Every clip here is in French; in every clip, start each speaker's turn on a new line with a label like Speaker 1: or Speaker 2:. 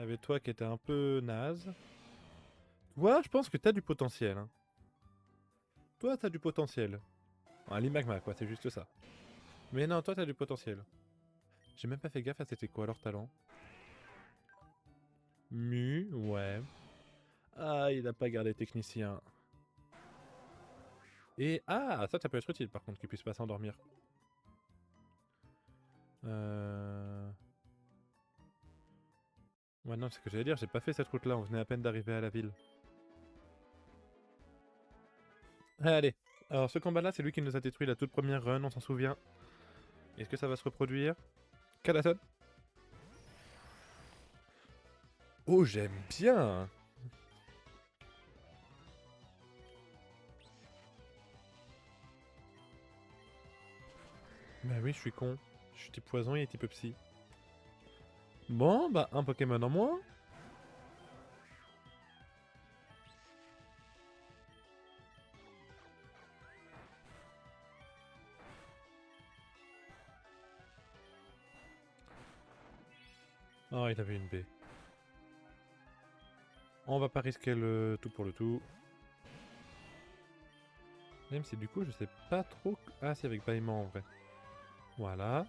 Speaker 1: avait toi qui était un peu naze. Toi, je pense que t'as du potentiel. Hein. Toi, t'as du potentiel. Un Limagma, quoi, c'est juste ça. Mais non, toi, t'as du potentiel. J'ai même pas fait gaffe à c'était quoi leur talent. Ouais. Ah, il a pas gardé technicien. Et ah, ça peut être utile par contre qu'il puisse pas s'endormir. Ouais, non, c'est ce que j'allais dire, j'ai pas fait cette route là, on venait à peine d'arriver à la ville. Allez, alors ce combat là, c'est lui qui nous a détruit la toute première run, on s'en souvient. Est-ce que ça va se reproduire? Calaton. Oh, j'aime bien. Bah oui, je suis con. Je suis type poison, il est type psy. Bon, bah un Pokémon en moins. Oh, il avait une baie. On va pas risquer le tout pour le tout. Même si du coup, je sais pas trop... Ah, c'est avec bâillement en vrai. Voilà.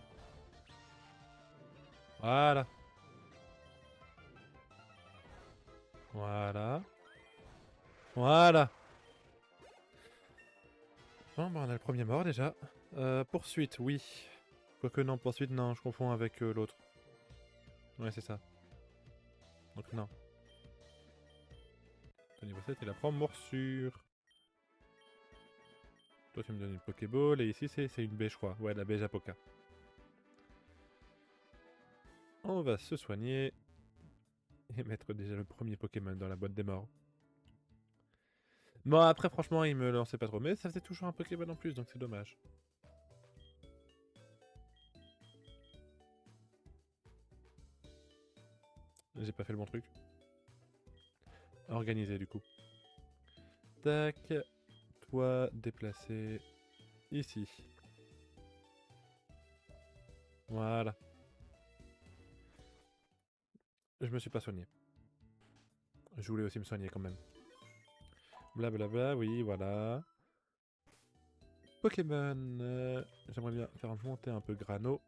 Speaker 1: Voilà. Voilà. Voilà. Bon, bah on a le premier mort déjà. Poursuite, oui. Quoique non, poursuite, non, je confonds avec l'autre. Ouais, c'est ça. Donc non. Au niveau 7, il apprend morsure. Toi, tu me donnes une Pokéball, et ici, c'est une baie, je crois. Ouais, la baie Japoka. On va se soigner. Et mettre déjà le premier Pokémon dans la boîte des morts. Bon, après, franchement, il me lançait pas trop. Mais ça faisait toujours un Pokémon en plus, donc c'est dommage. J'ai pas fait le bon truc. Organisé, du coup. Tac. Toi, déplacer ici. Voilà. Je me suis pas soigné. Je voulais aussi me soigner quand même. Blablabla, bla bla, oui, voilà. Pokémon. J'aimerais bien faire monter un peu Grano.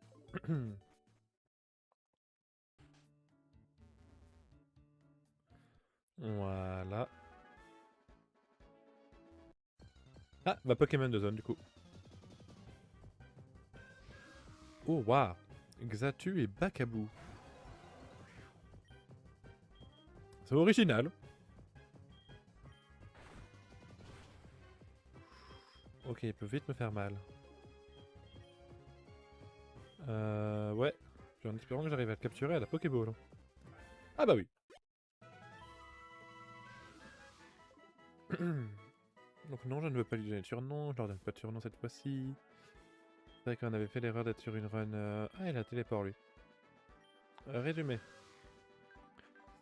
Speaker 1: Voilà. Ah, bah Pokémon de zone du coup. Oh, waouh. Xatu et Bakabou. C'est original. Ok, il peut vite me faire mal. Ouais. Puis en espérant que j'arrive à le capturer à la Pokéball. Ah bah oui. Donc non, je ne veux pas lui donner de surnom. Je leur donne pas de surnom cette fois-ci. C'est vrai qu'on avait fait l'erreur d'être sur une run... Ah, il a téléport lui. Résumé.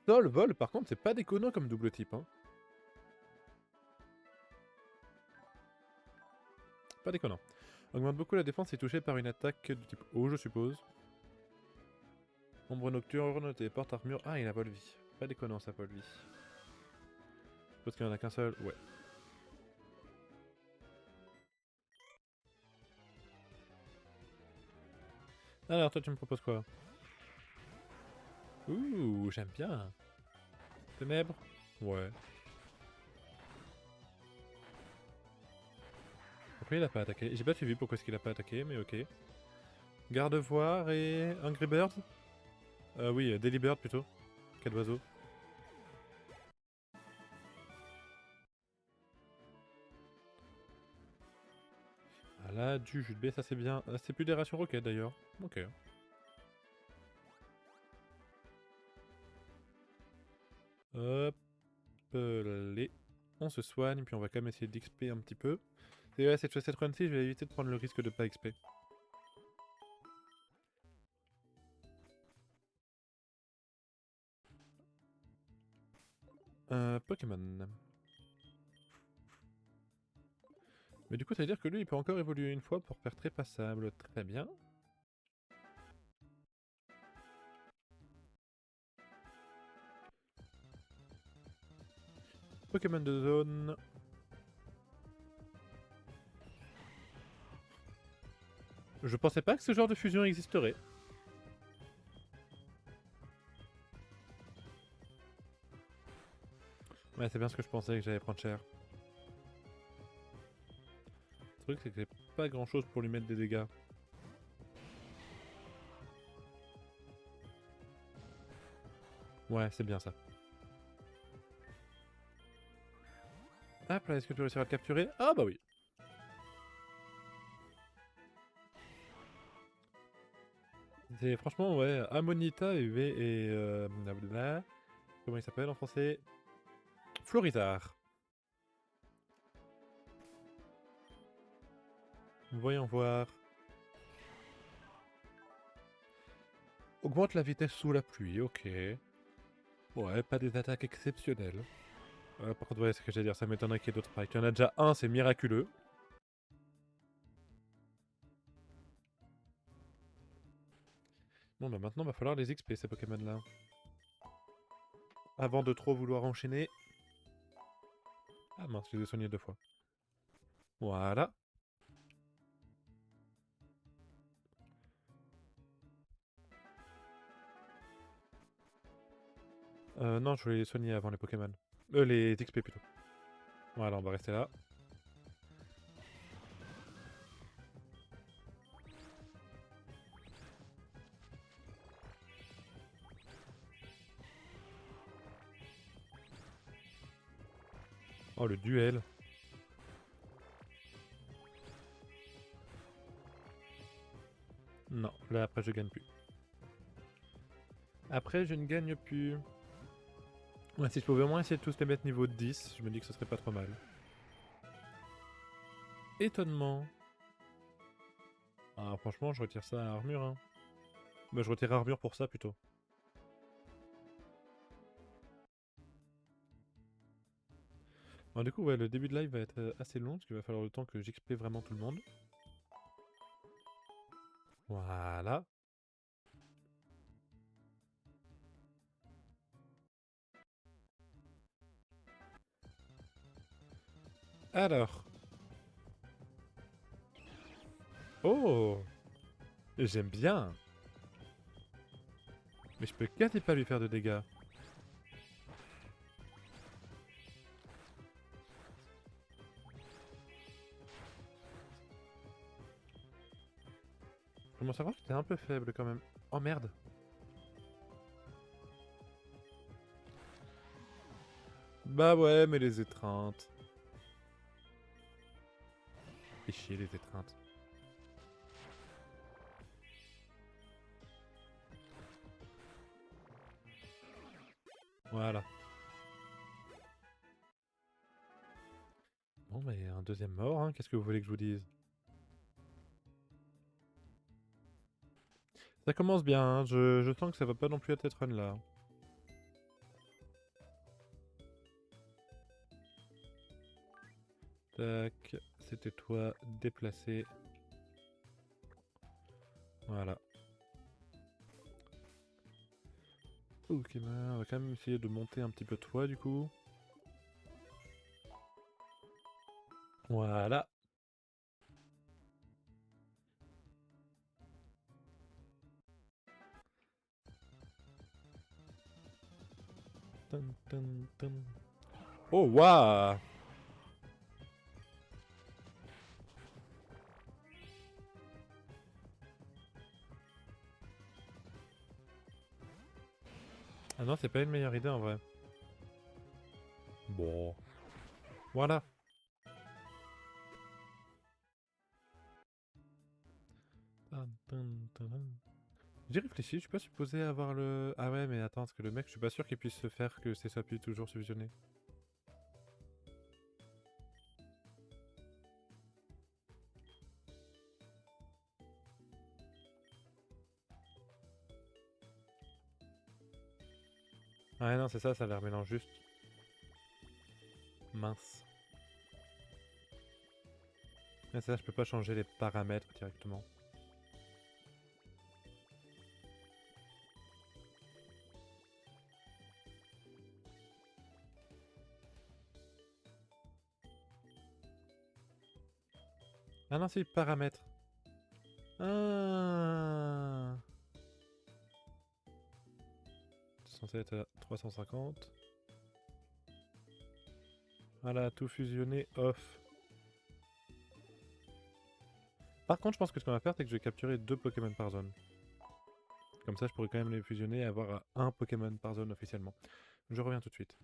Speaker 1: Sol, vol, par contre, c'est pas déconnant comme double type. Hein. Pas déconnant. Augmente beaucoup la défense et touché par une attaque du type eau, je suppose. Ombre nocturne, téléporte, armure... Ah, il a Volvie. Pas déconnant ça, Volvie. Parce qu'il en a qu'un seul, ouais. Alors, toi, tu me proposes quoi? Ouh, j'aime bien. Ténèbres? Ouais. Pourquoi il a pas attaqué? J'ai pas suivi pourquoi est-ce qu'il a pas attaqué, mais ok. Garde-voir et... Angry Birds? Oui, Delibird plutôt. Quel oiseau? Ah là, du jus de baie, ça c'est bien. C'est plus des rations roquettes d'ailleurs. Ok. Hop, les. On se soigne, puis on va quand même essayer d'XP un petit peu. Et ouais, cette run-ci, je vais éviter de prendre le risque de pas XP. Pokémon. Mais du coup, ça veut dire que lui, il peut encore évoluer une fois pour faire très passable. Très bien. Pokémon de zone. Je pensais pas que ce genre de fusion existerait. Ouais, c'est bien ce que je pensais que j'allais prendre cher. Le truc, c'est que j'ai pas grand chose pour lui mettre des dégâts. Ouais, c'est bien ça. Hop là, est-ce que tu réussiras à le capturer? Ah bah oui. C'est franchement, ouais, Amonita et blablabla. Comment il s'appelle en français? Florizard. Voyons voir. Augmente la vitesse sous la pluie, ok. Ouais, pas des attaques exceptionnelles. Par contre, ouais, ce que j'allais dire, ça m'étonnerait qu'il y ait d'autres packs. Il y en a déjà un, c'est miraculeux. Bon, bah maintenant, va falloir les XP, ces Pokémon-là. Avant de trop vouloir enchaîner. Ah mince, je les ai soignés 2 fois. Voilà. Non, je voulais les soigner avant les Pokémon. Les XP plutôt. Voilà, on va rester là. Oh, le duel. Non, là après je gagne plus. Après je ne gagne plus. Ouais, si je pouvais au moins essayer de tous les mettre niveau 10, je me dis que ce serait pas trop mal. Étonnement. Ah, franchement, je retire ça à armure, hein. Bah, je retire armure pour ça plutôt. Bon, du coup, ouais, le début de live va être assez long, parce qu'il va falloir le temps que j'XP vraiment tout le monde. Voilà. Alors. Oh, j'aime bien. Mais je peux quasi pas lui faire de dégâts. Je commence à voir que t'es un peu faible quand même. Oh merde. Bah ouais, mais les étreintes. Fais chier les étreintes. Voilà. Bon, bah, un deuxième mort, hein. Qu'est-ce que vous voulez que je vous dise? Ça commence bien, hein. Je sens que ça va pas non plus être cette run là. Tac, c'était toi, déplacé. Voilà. Ok, bah, on va quand même essayer de monter un petit peu toi du coup. Voilà. Tum, tum, tum. Oh, waouh! Ah non, c'est pas une meilleure idée en vrai. Bon. Voilà. Tum, tum, tum, tum. J'ai réfléchi, je suis pas supposé avoir le... Ah ouais, mais attends, parce que le mec, je suis pas sûr qu'il puisse se faire que c'est s'appuie toujours sur visionner. Ouais, non, c'est ça, ça a l'air mélange juste. Mince. Mais ça, je peux pas changer les paramètres directement. Ah non, c'est paramètres. Ah. C'est censé être à 350. Voilà, tout fusionné, off. Par contre, je pense que ce qu'on va faire, c'est que je vais capturer 2 Pokémon par zone. Comme ça, je pourrais quand même les fusionner et avoir un Pokémon par zone officiellement. Je reviens tout de suite.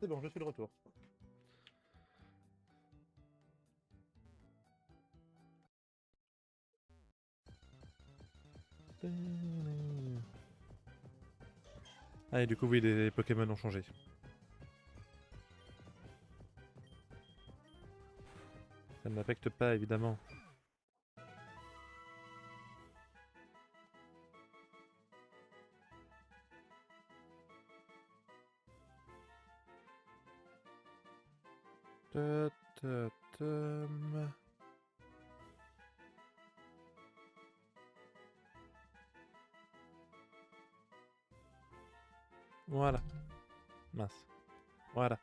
Speaker 1: C'est bon, je suis de retour. Ah, et du coup, oui, les Pokémon ont changé. Ça ne m'affecte pas, évidemment. Ta-ta-tam. Voilà. Mince. Voilà.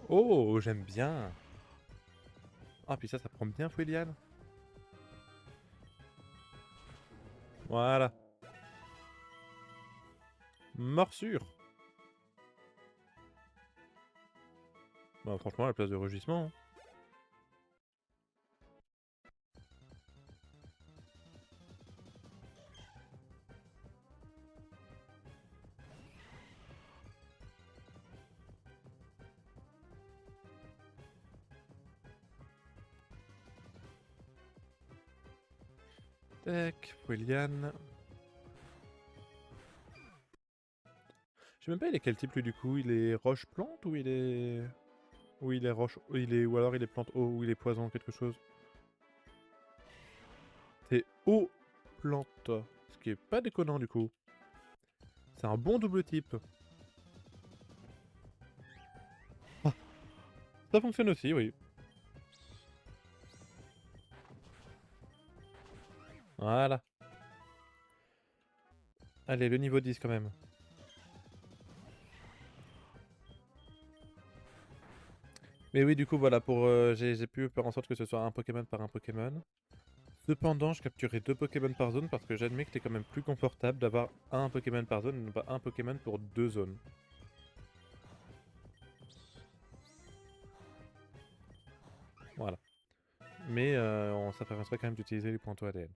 Speaker 1: Oh, j'aime bien. Ah, puis ça prend bien Fouiliane. Voilà. Morsure. Bah, franchement, à la place de rugissement. Hein. Tac, Fouiliane. Je sais même pas il est quel type lui du coup, il est roche-plante ou il est... Ou il est roche... Ou alors il est plante eau ou il est poison quelque chose. C'est eau plante. Ce qui est pas déconnant du coup. C'est un bon double type. Ah, ça fonctionne aussi, oui. Voilà. Allez, le niveau 10 quand même. Mais oui, du coup, voilà, j'ai pu faire en sorte que ce soit un Pokémon par un Pokémon. Cependant, je capturerai 2 Pokémon par zone parce que j'admets que c'est quand même plus confortable d'avoir un Pokémon par zone et non pas un Pokémon pour 2 zones. Voilà. Mais ça permettrait quand même d'utiliser les points ADN.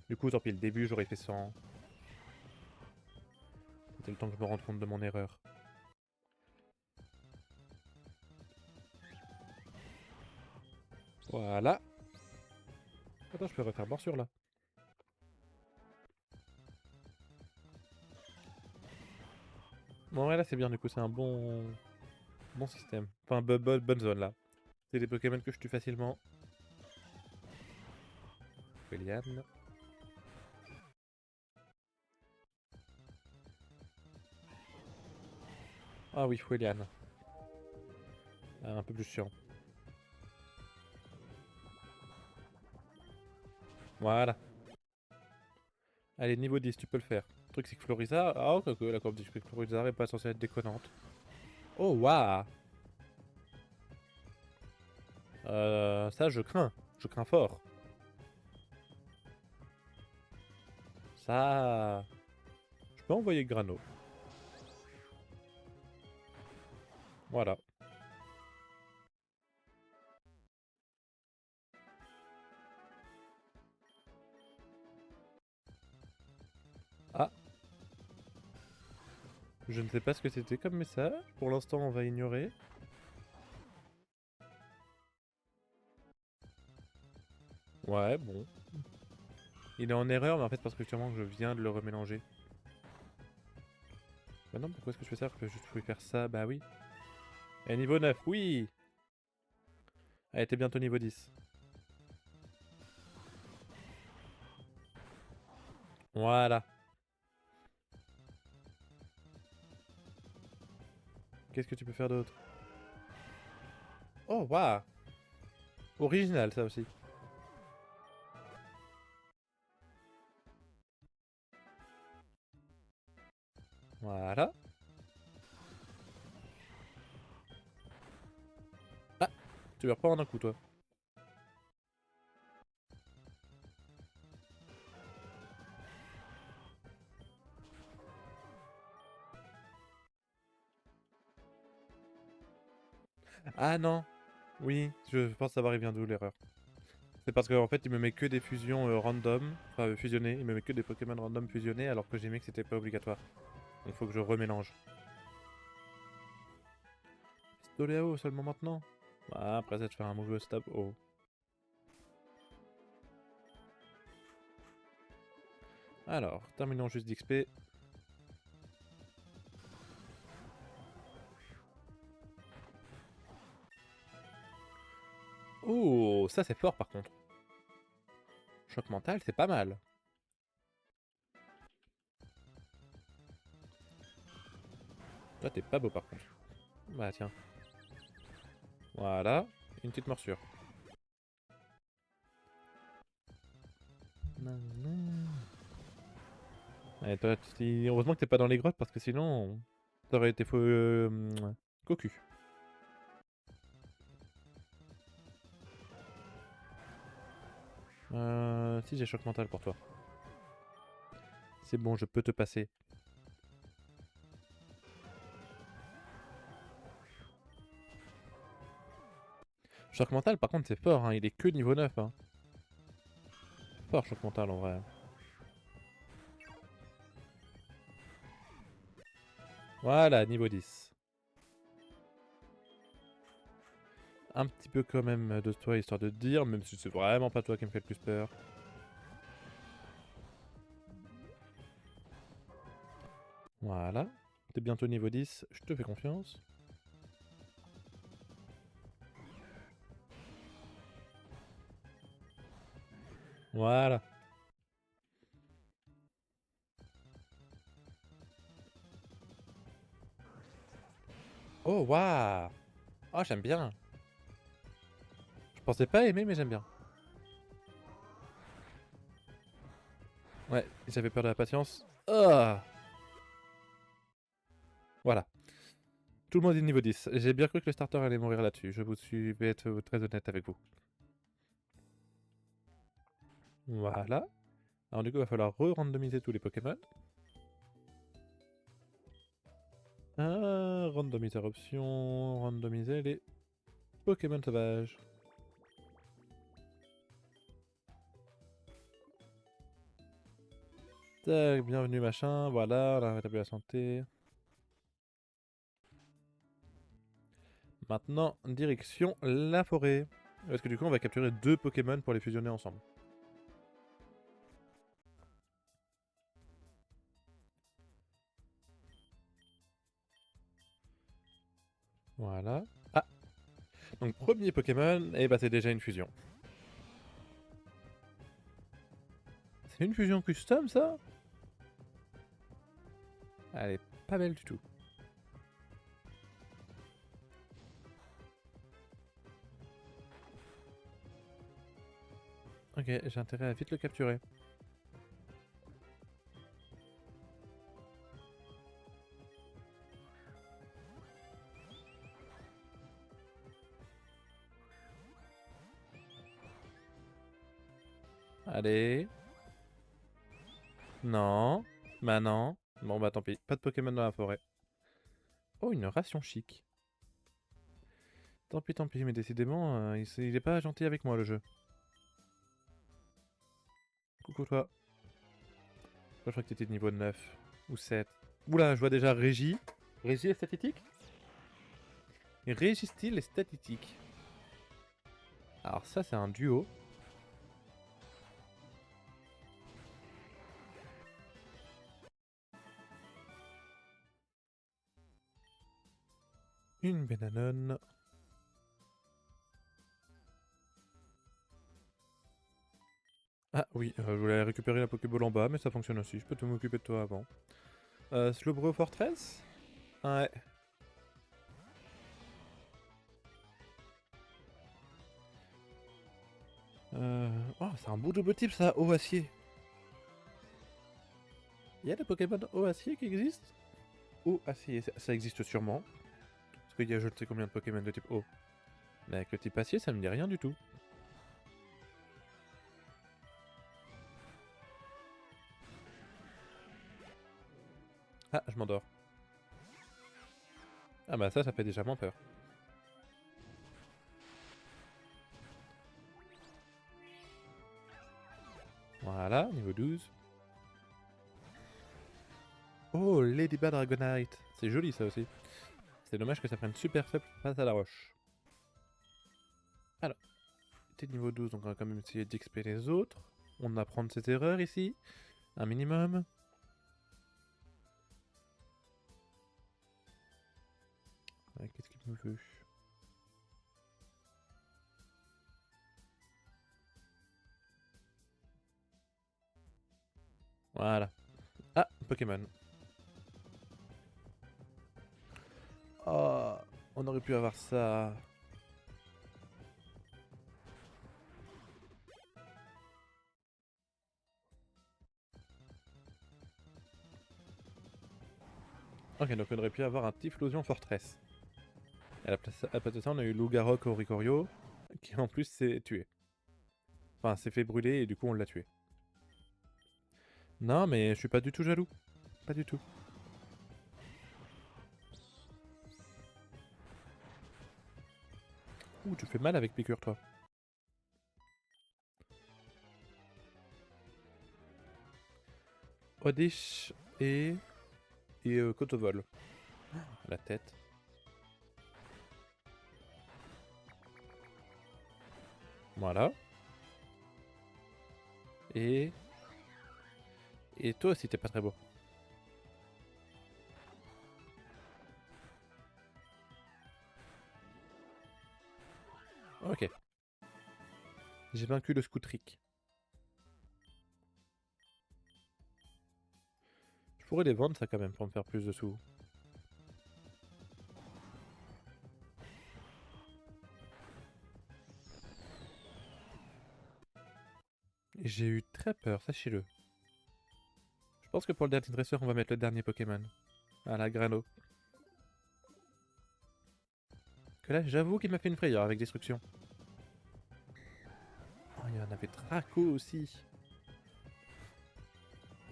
Speaker 1: Du coup, tant pis, le début, j'aurais fait 100. C'était le temps que je me rende compte de mon erreur. Voilà. Attends, je peux refaire morsure là. Bon, ouais, là, c'est bien, du coup, c'est un bon système. Enfin, bonne zone là. C'est des Pokémon que je tue facilement. Eliane. Ah oui, Foueliane. Un peu plus chiant. Voilà. Allez, niveau 10, tu peux le faire. Le truc, c'est que Florizard... Ah, ok, la courbe dit que Florizard est pas censée être déconnante. Oh, waouh. Ça, je crains. Je crains fort. Ça... Je peux envoyer Grano. Voilà. Ah. Je ne sais pas ce que c'était comme message. Pour l'instant, on va ignorer. Ouais, bon. Il est en erreur, mais en fait, parce que justement, je viens de le remélanger. Bah non, pourquoi est-ce que je fais ça alors que je pouvais faire ça? Bah oui. Et niveau 9, oui. Elle était bientôt niveau 10. Voilà. Qu'est-ce que tu peux faire d'autre? Oh, waouh. Original, ça aussi. Voilà. Ah, tu meurs pas en un coup, toi. Ah non. Oui, je pense savoir il vient d'où l'erreur. C'est parce qu'en fait, il me met que des fusions random, enfin fusionnées. Il me met que des Pokémon random fusionnés alors que j'ai mis que c'était pas obligatoire. Donc faut que je remélange. Stoléo seulement maintenant. Ah, après ça, de faire un move stab. Oh. Alors, terminons juste d'XP. Oh, ça c'est fort par contre. Choc mental, c'est pas mal. Toi, t'es pas beau par contre. Bah tiens. Voilà, une petite morsure. Ouais, toi, heureusement que t'es pas dans les grottes parce que sinon, t'aurais été faux cocu. Si j'ai choc mental pour toi. C'est bon, je peux te passer. Choc mental, par contre, c'est fort, hein. Il est que niveau 9. Hein. Fort, choc mental en vrai. Voilà, niveau 10. Un petit peu quand même de toi, histoire de te dire, même si c'est vraiment pas toi qui me fait le plus peur. Voilà. T'es bientôt niveau 10, je te fais confiance. Voilà. Oh, waouh. Oh, j'aime bien. Je pensais pas aimer, mais j'aime bien. Ouais, j'avais peur de la patience. Ah. Voilà. Tout le monde est niveau 10. J'ai bien cru que le starter allait mourir là-dessus. Je vais être très honnête avec vous. Voilà. Alors du coup, il va falloir re-randomiser tous les Pokémon. Randomiser option, randomiser les Pokémon sauvages. Tac, bienvenue machin, voilà, on a rétabli la santé. Maintenant, direction la forêt. Parce que du coup, on va capturer 2 Pokémon pour les fusionner ensemble. Voilà. Ah. Donc premier Pokémon, et bah c'est déjà une fusion. C'est une fusion custom ça? Elle est pas belle du tout. Ok, j'ai intérêt à vite le capturer. Allez. Non. Bah non. Bon bah tant pis. Pas de Pokémon dans la forêt. Oh, une ration chic. Tant pis, mais décidément, il est pas gentil avec moi le jeu. Coucou toi. Je crois que t'étais de niveau 9 ou 7. Oula, je vois déjà Régie. Régie est statistique. Régie style est statistique. Alors ça c'est un duo. Une Benanone. Ah oui, je voulais récupérer la Pokéball en bas, mais ça fonctionne aussi. Je peux te m'occuper de toi avant. Slowbro Fortress. Ouais. Oh, c'est un beau double type ça, eau acier. Il y a des Pokémon eau acier qui existent? Eau acier, ça existe sûrement. Parce qu'il y a je ne sais combien de Pokémon de type eau. Mais avec le type acier, ça me dit rien du tout. Ah, je m'endors. Ah bah ça fait déjà moins peur. Voilà, niveau 12. Oh, Ladybug Dragonite. C'est joli ça aussi. C'est dommage que ça prenne super faible face à la roche. Alors, t'es niveau 12, donc on va quand même essayer d'XP les autres. On apprend de ses erreurs ici. Un minimum. Ouais, qu'est-ce qu'il me veut? Voilà. Ah, Pokémon. Oh, on aurait pu avoir ça. Ok, donc on aurait pu avoir un Typhlosion Fortress. Et à la place de ça, on a eu Lougarok Oricorio, qui en plus s'est tué. Enfin, s'est fait brûler et du coup on l'a tué. Non, mais je suis pas du tout jaloux. Pas du tout. Ouh, tu fais mal avec piqûre, toi. Oddish et... Kotovol. La tête. Voilà. Et... Et toi aussi, t'es pas très beau. Ok. J'ai vaincu le Scoutrick. Je pourrais les vendre, ça, quand même, pour me faire plus de sous. J'ai eu très peur, sachez-le. Je pense que pour le dernier dresseur, on va mettre le dernier Pokémon. Ah, la Grano. Que là, j'avoue qu'il m'a fait une frayeur avec Destruction. Oh, il y en avait Draco aussi.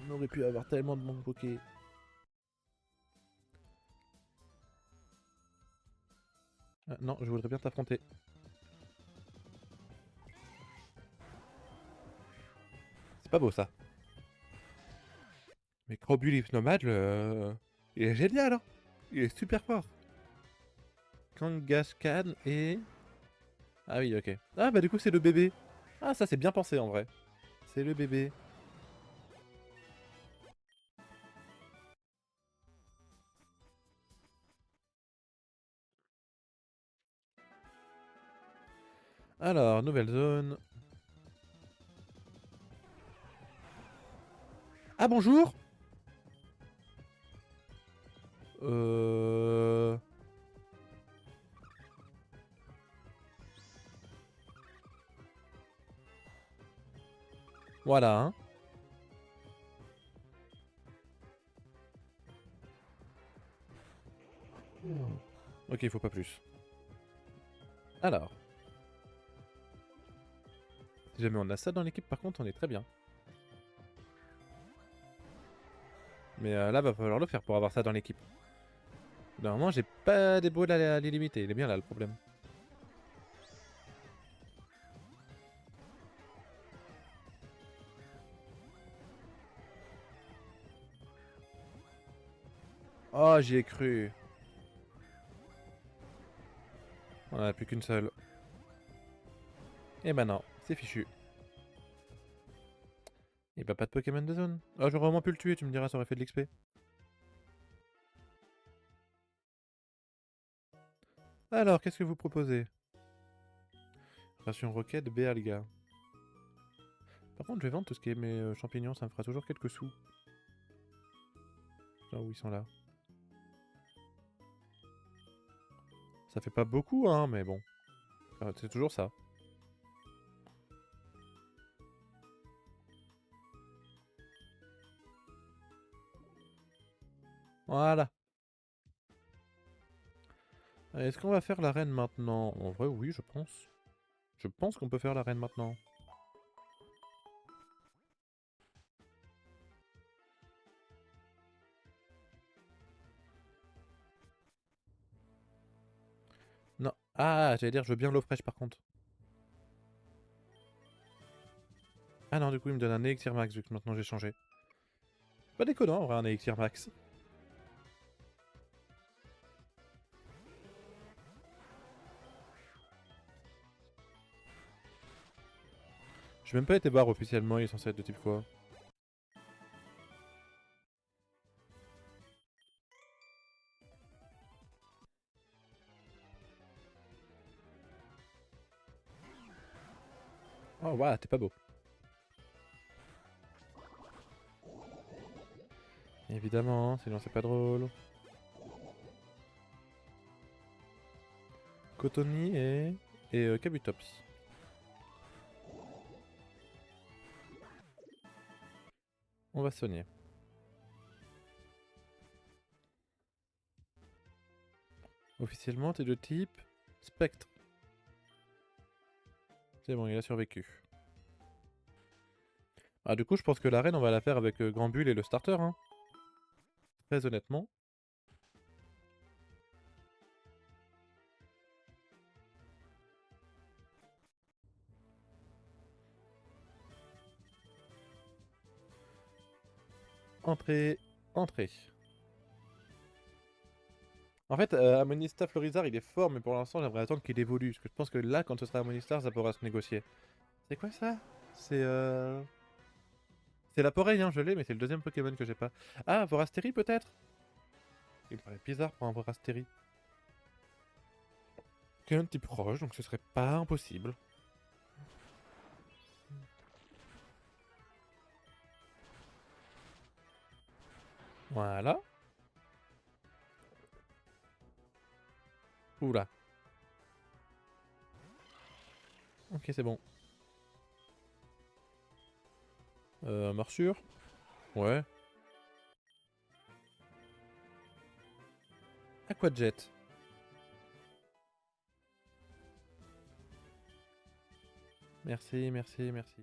Speaker 1: On aurait pu avoir tellement de bons Poké. Ah, non, je voudrais bien t'affronter. C'est pas beau ça. Mais Crobule Nomade, il est génial, hein. Il est super fort. Kangaskhan et... Ah oui, ok. Ah bah du coup c'est le bébé. Ah ça c'est bien pensé en vrai. C'est le bébé. Alors, nouvelle zone. Ah bonjour. Euh... Voilà, hein. Ok, il faut pas plus. Alors. Si jamais on a ça dans l'équipe, par contre, on est très bien. Mais là, va falloir le faire pour avoir ça dans l'équipe. Normalement, j'ai pas des balls à l'illimité. Il est bien là le problème. Oh, j'y ai cru. On en a plus qu'une seule. Et ben non, c'est fichu. Et bah pas de Pokémon de zone. Oh, j'aurais au moins pu le tuer, tu me diras, ça aurait fait de l'XP. Alors, qu'est-ce que vous proposez? Ration roquette, Béalga. Par contre, je vais vendre tout ce qui est mes champignons, ça me fera toujours quelques sous. Ah oui, ils sont là. Ça fait pas beaucoup, hein, mais bon. C'est toujours ça. Voilà. Est-ce qu'on va faire l'arène maintenant? En vrai, oui, je pense. Je pense qu'on peut faire l'arène maintenant. Non. Ah, j'allais dire, je veux bien l'eau fraîche par contre. Ah non, du coup, il me donne un élixir max vu que maintenant j'ai changé. Pas déconnant, en vrai, un élixir max. J'ai même pas été voir officiellement, il est censé être de type quoi? Oh, waouh, t'es pas beau. Évidemment, sinon c'est pas drôle. Cotony et Kabutops. On va soigner. Officiellement, t'es de type Spectre. C'est bon, il a survécu. Ah, du coup, je pense que l'arène, on va la faire avec Grand Bull et le starter, hein. Très honnêtement. Entrée, entrée. En fait, Amonista Florizard, il est fort, mais pour l'instant, j'aimerais attendre qu'il évolue. Parce que je pense que là, quand ce sera Amonistar, ça pourra se négocier. C'est quoi ça? C'est C'est la Poreille, hein, je l'ai, mais c'est le deuxième Pokémon que j'ai pas. Ah, Vorastéry peut-être? Il paraît bizarre pour un Vorastéry. Qui est un type roche, donc ce serait pas impossible. Voilà. Oula. Ok, c'est bon. Morsure? Ouais. Aquajet. Merci, merci, merci.